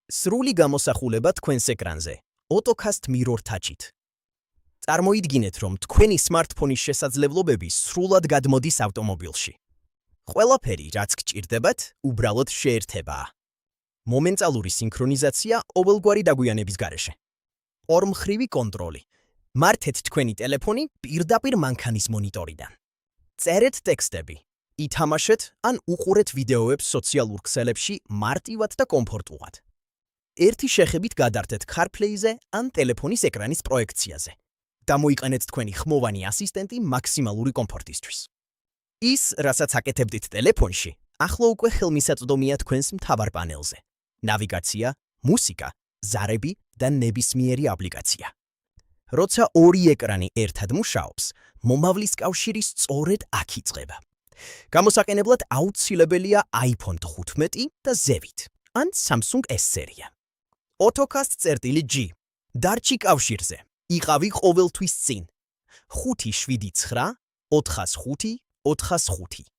სრული გამოსახულება თქვენს ეკრანზე. AutoCast Mirror Touch-ით. წარმოიდგინეთ, რომ თქვენი smartphone-ის შესაძლებლობები სრულად გადმოდის ავტომობილში. ყველაფერი, რაც გჭირდებათ, უბრალოდ შეერთებაა. მომენტალური სინქრონიზაცია ყოველგვარი დაგვიანების გარეშე. ორმხრივი კონტროლი. მართეთ თქვენი ტელეფონი პირდაპირ მანქანის მონიტორიდან. წერეთ ტექსტები. ითამაშეთ ან უყურეთ ვიდეოებს სოციალურ ქსელებში მარტივად და კომფორტულად. ერთი შეხებით გადართეთ CarPlay-ზე ან ტელეფონის ეკრანის პროექციაზე. დამოიყენეთ თქვენი ხმოვანი ასისტენტი მაქსიმალური კომფორტისთვის. ის, რასაც აკეთებდით ტელეფონში, ახლა უკვე ხელმისაწვდომია თქვენს მთავარ პანელზე. ნავიგაცია, მუსიკა, ზარები და ნებისმიერი აპლიკაცია. როცა ორი ეკრანი ერთად მუშაობს, მომავლის კავშირი სწორედ აქ იწყება. გამოსაყენებლად აუცილებელია iPhone 15 და ზევით, ან Samsung S სერია. AutoCast-G. დარჩი კავშირზე. იყავი ყოველთვის წინ. 579 405 405